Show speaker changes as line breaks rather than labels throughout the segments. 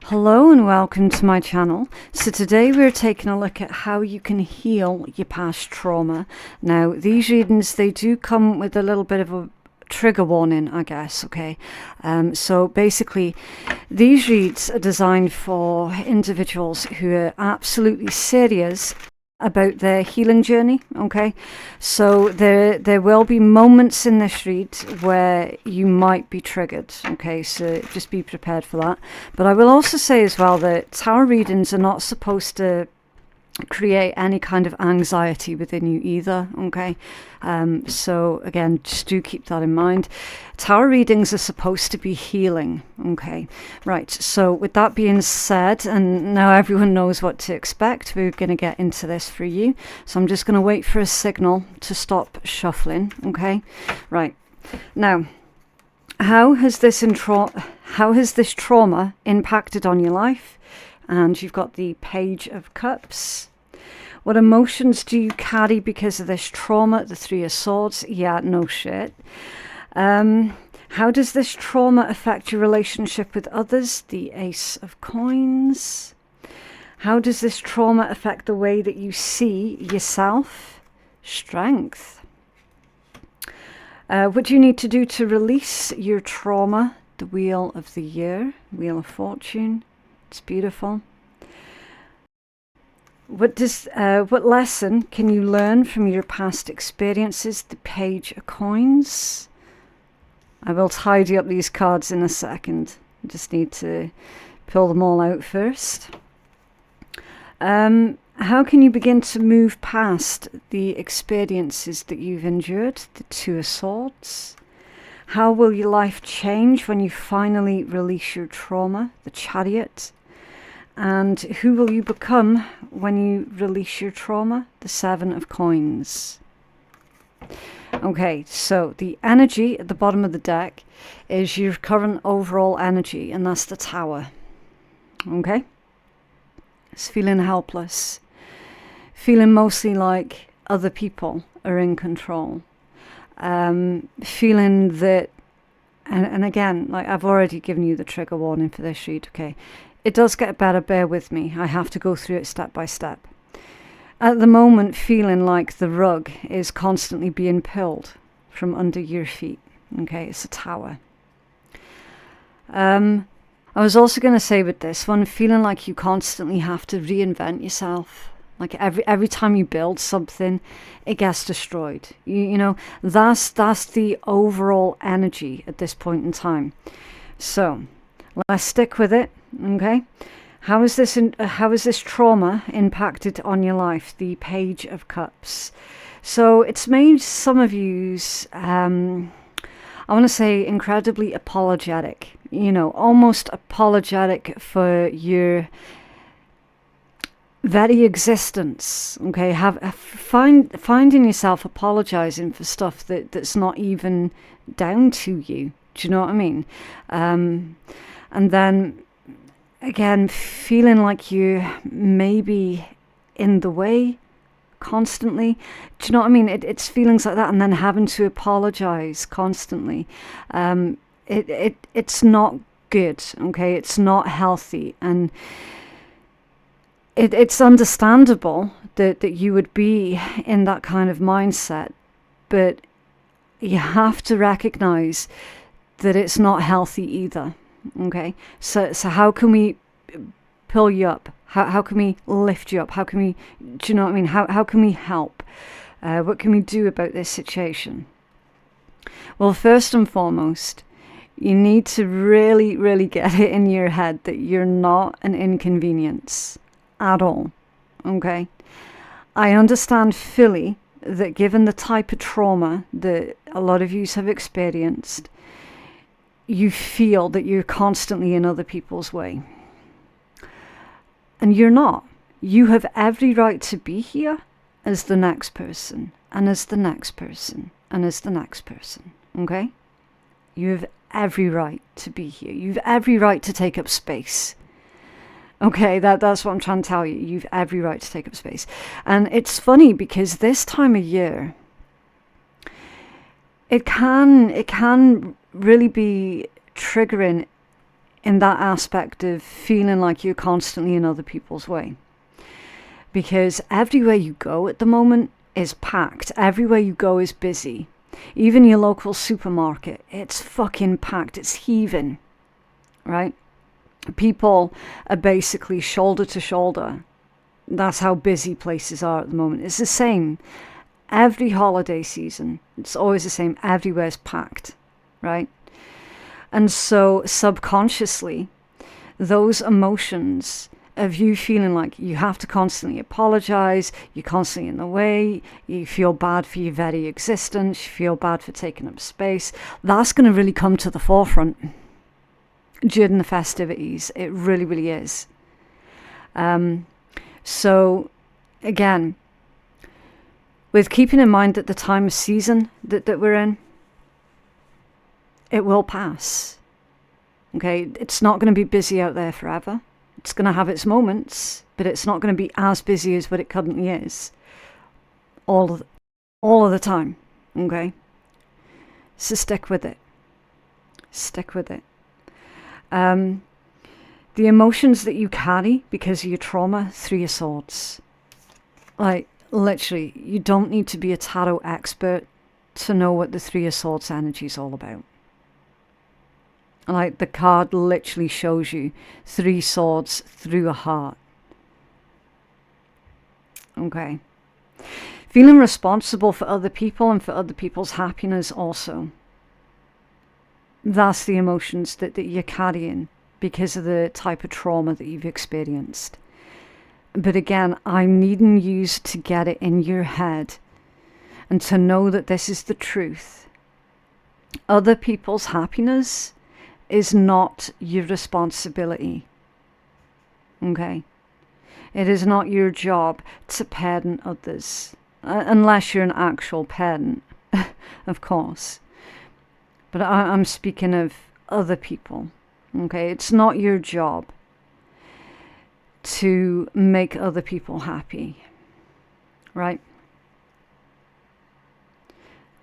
Hello and welcome to my channel. So today we're taking a look at how you can heal your past trauma. Now these readings, they do come with a little bit of a trigger warning, I guess, okay? So basically these reads are designed for individuals who are absolutely serious about their healing journey, okay? So there will be moments in this read where you might be triggered, okay? So just be prepared for that. But I will also say as well that tarot readings are not supposed to create any kind of anxiety within you either, okay? So again, just do keep that in mind. Tarot readings are supposed to be healing, okay? Right, so with that being said, and now everyone knows what to expect, we're going to get into this for you. So I'm just going to wait for a signal to stop shuffling, okay? Right, now, how has this trauma impacted on your life? And you've got the Page of Cups. What emotions do you carry because of this trauma? The Three of Swords. Yeah, no shit. How does this trauma affect your relationship with others? The Ace of Coins. How does this trauma affect the way that you see yourself? Strength. What do you need to do to release your trauma? The Wheel of the Year. Wheel of Fortune. It's beautiful. What lesson can you learn from your past experiences? The Page of Coins. I will tidy up these cards in a second. I just need to pull them all out first. How can you begin to move past the experiences that you've endured? The Two of Swords. How will your life change when you finally release your trauma? The Chariot. And who will you become when you release your trauma? The Seven of Coins. Okay, so the energy at the bottom of the deck is your current overall energy, and that's the Tower. Okay? It's feeling helpless. Feeling mostly like other people are in control. Feeling that, and again, like I've already given you the trigger warning for this read, okay? It does get better, bear with me. I have to go through it step by step. At the moment, feeling like the rug is constantly being pulled from under your feet. Okay, it's a Tower. I was also going to say with this one, feeling like you constantly have to reinvent yourself. Like every time you build something, it gets destroyed. You know, that's the overall energy at this point in time. So let's stick with it. Okay, how is this trauma impacted on your life? The Page of Cups. So it's made some of you's I want to say incredibly apologetic. You know, almost apologetic for your very existence. Okay, finding yourself apologizing for stuff that's not even down to you. Do you know what I mean? And then again, feeling like you may be in the way constantly. Do you know what I mean? It's feelings like that, and then having to apologize constantly. It's not good, okay? It's not healthy, and it's understandable that you would be in that kind of mindset, but you have to recognize that it's not healthy either. Okay, so how can we pull you up? How can we lift you up? How can we, do you know what I mean? How can we help? What can we do about this situation? Well, first and foremost, you need to really, really get it in your head that you're not an inconvenience at all. Okay, I understand fully that given the type of trauma that a lot of you have experienced, you feel that you're constantly in other people's way. And you're not. You have every right to be here as the next person, and as the next person, and as the next person. Okay? You have every right to be here. You have every right to take up space. Okay, that's what I'm trying to tell you. You've every right to take up space. And it's funny because this time of year, it can really be triggering in that aspect of feeling like you're constantly in other people's way. Because everywhere you go at the moment is packed. Everywhere you go is busy. Even your local supermarket, it's fucking packed. It's heaving, right? People are basically shoulder to shoulder. That's how busy places are at the moment. It's the same every holiday season. It's always the same. Everywhere's packed, right? And so subconsciously, those emotions of you feeling like you have to constantly apologize, you're constantly in the way, you feel bad for your very existence, you feel bad for taking up space, that's going to really come to the forefront during the festivities. It really, really is. So, again, with keeping in mind that the time of season that we're in, it will pass. Okay, it's not going to be busy out there forever. It's going to have its moments, but it's not going to be as busy as what it currently is all of the time. Okay, so stick with it. Stick with it. The emotions that you carry because of your trauma, 3 of Swords. Like, literally, you don't need to be a tarot expert to know what the 3 of Swords energy is all about. Like, the card literally shows you 3 swords through a heart. Okay. Feeling responsible for other people and for other people's happiness also. That's the emotions that you're carrying because of the type of trauma that you've experienced. But again, I'm needing you to get it in your head and to know that this is the truth. Other people's happiness is not your responsibility. Okay? It is not your job to parent others. Unless you're an actual parent, of course. But I'm speaking of other people. Okay? It's not your job to make other people happy. Right?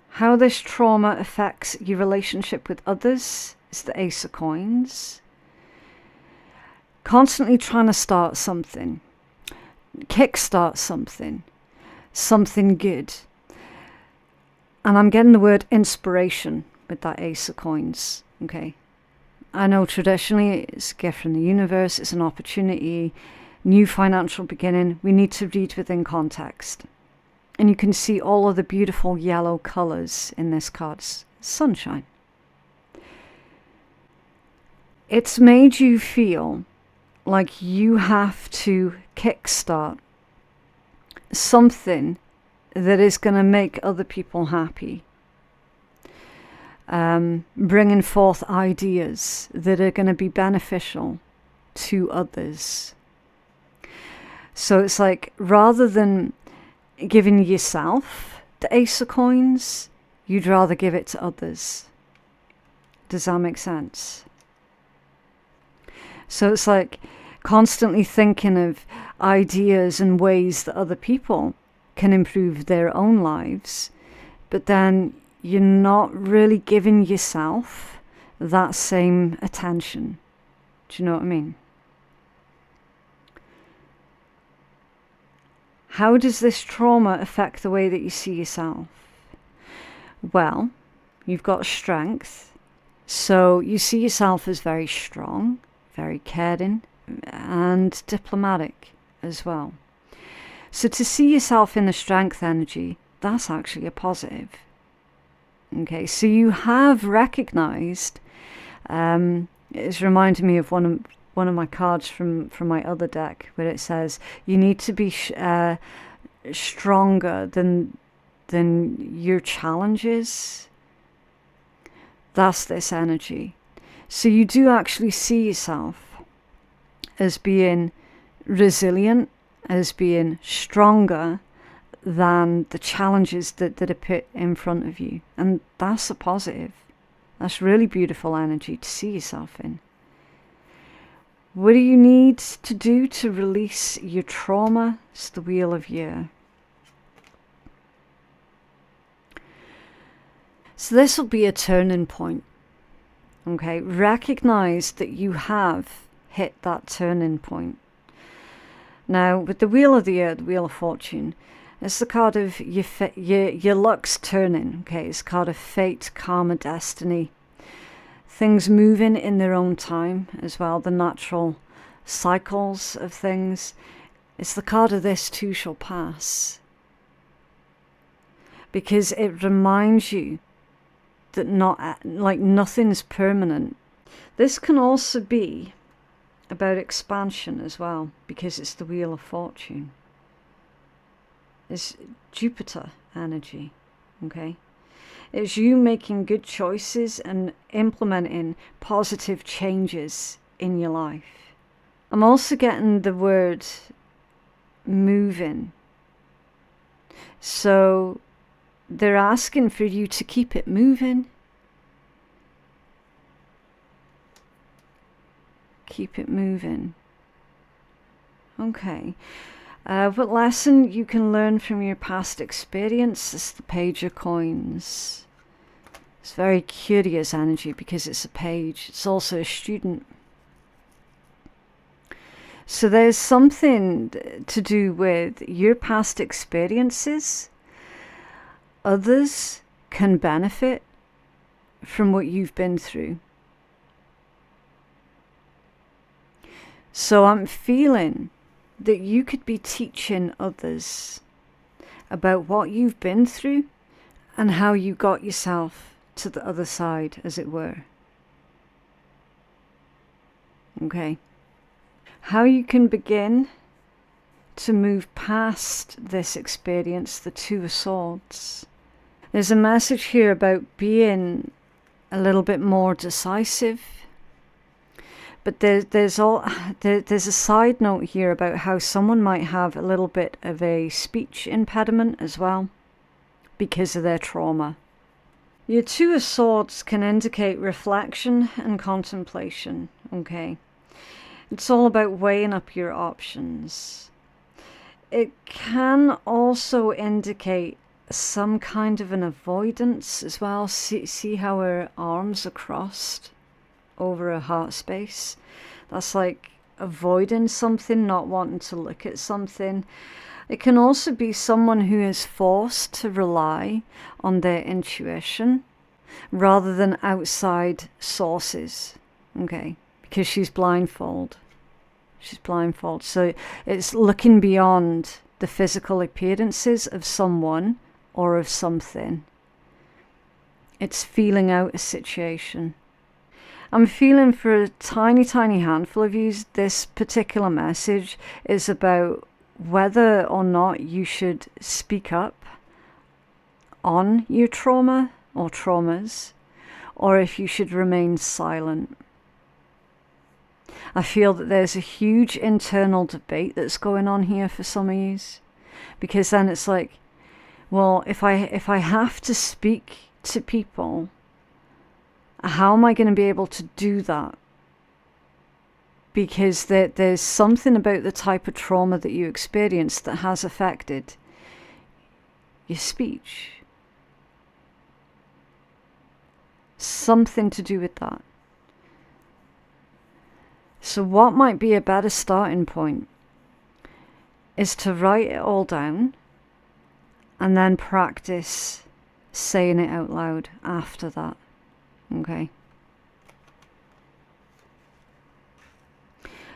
How this trauma affects your relationship with others is the Ace of Coins. Constantly trying to start something. Kickstart something good. And I'm getting the word inspiration with that Ace of Coins. Okay. I know traditionally it's a gift from the universe, it's an opportunity, new financial beginning. We need to read within context. And you can see all of the beautiful yellow colours in this card. Sunshine. It's made you feel like you have to kickstart something that is going to make other people happy. Bringing forth ideas that are going to be beneficial to others. So it's like, rather than giving yourself the Ace of Coins, you'd rather give it to others. Does that make sense? So it's like constantly thinking of ideas and ways that other people can improve their own lives, but then you're not really giving yourself that same attention. Do you know what I mean? How does this trauma affect the way that you see yourself? Well, you've got strength, so you see yourself as very strong, very caring, and diplomatic as well. So to see yourself in the strength energy, that's actually a positive. Okay, so you have recognized, it's reminding me of one of my cards from my other deck, where it says you need to be stronger than your challenges. That's this energy. So you do actually see yourself as being resilient, as being stronger than the challenges that are put in front of you. And that's a positive. That's really beautiful energy to see yourself in. What do you need to do to release your trauma? It's the Wheel of Year. So this will be a turning point. Okay, recognize that you have hit that turning point. Now, with the Wheel of the Earth, Wheel of Fortune, it's the card of your luck's turning. Okay, it's a card of fate, karma, destiny. Things moving in their own time as well, the natural cycles of things. It's the card of this too shall pass. Because it reminds you that nothing's permanent. This can also be about expansion as well, because it's the Wheel of Fortune. It's Jupiter energy, okay? It's you making good choices and implementing positive changes in your life. I'm also getting the word moving. So they're asking for you to keep it moving. Keep it moving. Okay. What lesson you can learn from your past experience is the Page of Coins. It's very curious energy because it's a page. It's also a student. So there's something to do with your past experiences. Others can benefit from what you've been through. So I'm feeling that you could be teaching others about what you've been through and how you got yourself to the other side, as it were. Okay. How you can begin to move past this experience, the Two of Swords. There's a message here about being a little bit more decisive. But there's a side note here about how someone might have a little bit of a speech impediment as well because of their trauma. Your Two of Swords can indicate reflection and contemplation, okay? It's all about weighing up your options. It can also indicate some kind of an avoidance as well. See how her arms are crossed over a heart space? That's like avoiding something, not wanting to look at something. It can also be someone who is forced to rely on their intuition rather than outside sources, okay? Because she's blindfolded. She's blindfolded. So it's looking beyond the physical appearances of someone or of something. It's feeling out a situation. I'm feeling for a tiny handful of you, this particular message is about whether or not you should speak up on your trauma or traumas, or if you should remain silent. I feel that there's a huge internal debate that's going on here for some of you, because then it's like, well, if I have to speak to people, how am I going to be able to do that? Because there's something about the type of trauma that you experienced that has affected your speech. Something to do with that. So what might be a better starting point is to write it all down and then practice saying it out loud after that. Okay.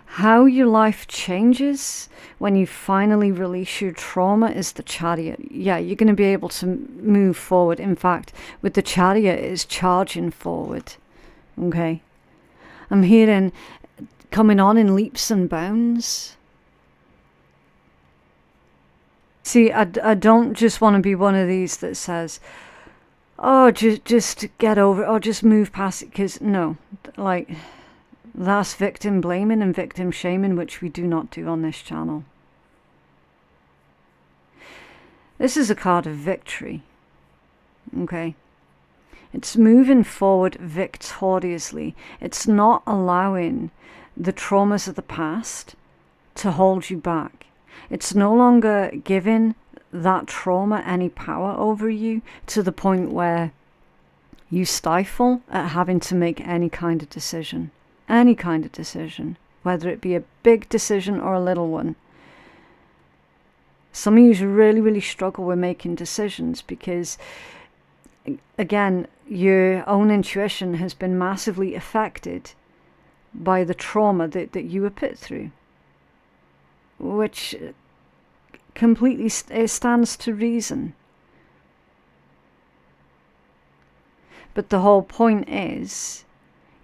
How your life changes when you finally release your trauma is the Chariot. Yeah, you're going to be able to move forward. In fact, with the Chariot, it's charging forward. Okay. I'm hearing coming on in leaps and bounds. See, I don't just want to be one of these that says, oh, just get over it, or just move past it, because no, like, that's victim blaming and victim shaming, which we do not do on this channel. This is a card of victory, okay? It's moving forward victoriously. It's not allowing the traumas of the past to hold you back. It's no longer giving that trauma any power over you to the point where you stifle at having to make any kind of decision. Any kind of decision. Whether it be a big decision or a little one. Some of you really, really struggle with making decisions because, again, your own intuition has been massively affected by the trauma that you were put through. Which completely stands to reason. But the whole point is,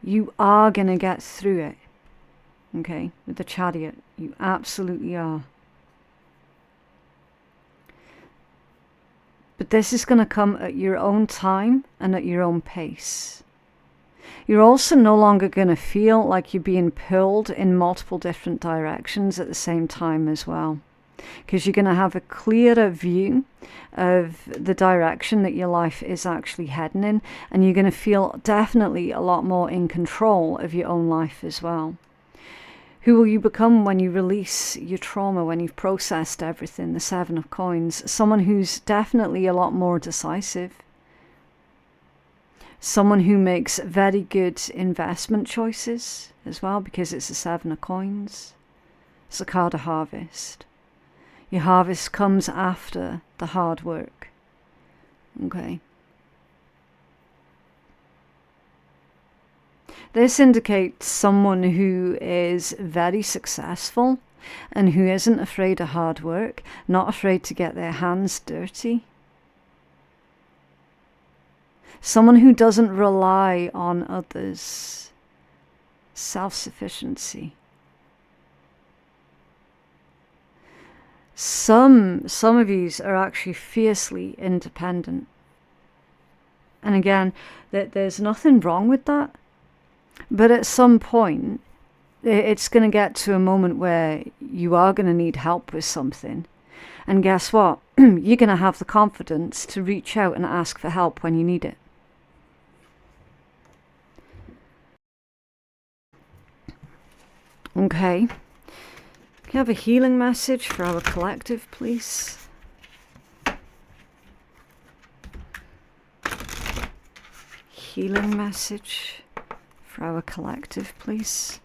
you are going to get through it. Okay, with the Chariot, you absolutely are. But this is going to come at your own time and at your own pace. You're also no longer going to feel like you're being pulled in multiple different directions at the same time as well. Because you're going to have a clearer view of the direction that your life is actually heading in. And you're going to feel definitely a lot more in control of your own life as well. Who will you become when you release your trauma, when you've processed everything? The Seven of Coins. Someone who's definitely a lot more decisive. Someone who makes very good investment choices as well, because it's the Seven of Coins. It's a card of harvest. Your harvest comes after the hard work. Okay. This indicates someone who is very successful and who isn't afraid of hard work, not afraid to get their hands dirty. Someone who doesn't rely on others. Self-sufficiency. Some of these are actually fiercely independent. And again, there's nothing wrong with that. But at some point, it's going to get to a moment where you are going to need help with something. And guess what? You're going to have the confidence to reach out and ask for help when you need it. Okay. Can I have a healing message for our collective, please? Healing message for our collective, please.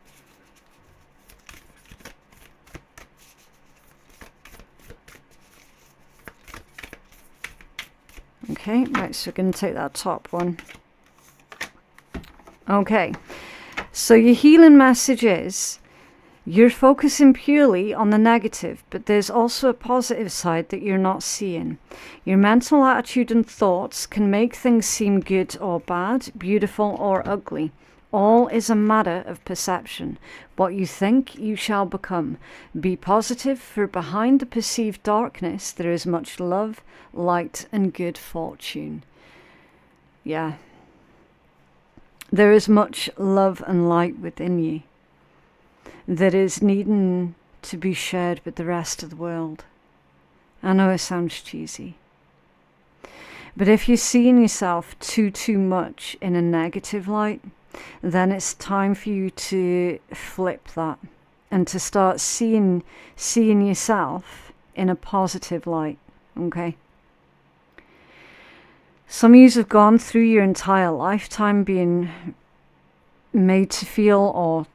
Okay, right, so we're going to take that top one. Okay, so your healing message is, you're focusing purely on the negative, but there's also a positive side that you're not seeing. Your mental attitude and thoughts can make things seem good or bad, beautiful or ugly. All is a matter of perception. What you think, you shall become. Be positive, for behind the perceived darkness, there is much love, light, and good fortune. Yeah. There is much love and light within you that is needing to be shared with the rest of the world. I know it sounds cheesy. But if you're seeing yourself too much in a negative light, then it's time for you to flip that and to start seeing yourself in a positive light. Okay? Some of you have gone through your entire lifetime being made to feel, or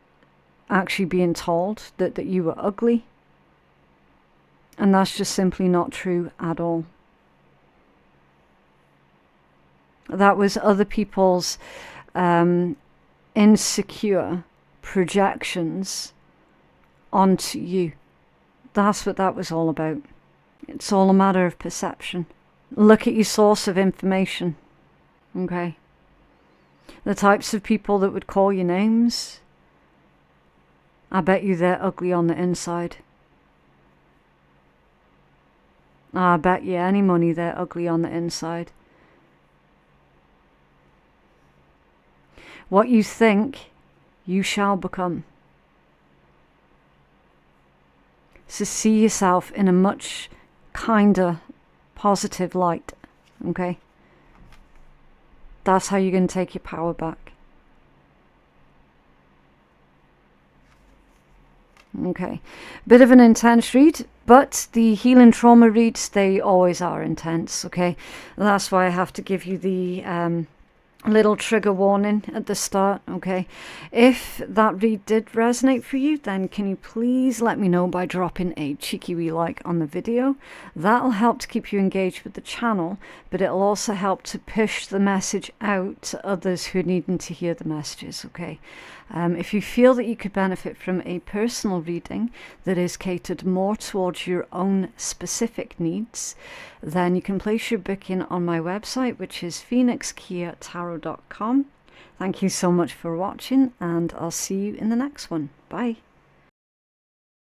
actually being told, that you were ugly. And that's just simply not true at all. That was other people's insecure projections onto you. That's what that was all about. It's all a matter of perception. Look at your source of information. Okay? The types of people that would call you names, I bet you they're ugly on the inside. I bet you any money they're ugly on the inside. What you think, you shall become. So see yourself in a much kinder, positive light. Okay? That's how you're going to take your power back. Okay, bit of an intense read, but the healing trauma reads, they always are intense, okay? That's why I have to give you the little trigger warning at the start, okay? If that read did resonate for you, then can you please let me know by dropping a cheeky wee like on the video. That'll help to keep you engaged with the channel, but it'll also help to push the message out to others who are needing to hear the messages, okay? If you feel that you could benefit from a personal reading that is catered more towards your own specific needs, then you can place your booking on my website, which is phoenixkeiatarot.com. Thank you so much for watching, and I'll see you in the next one. Bye.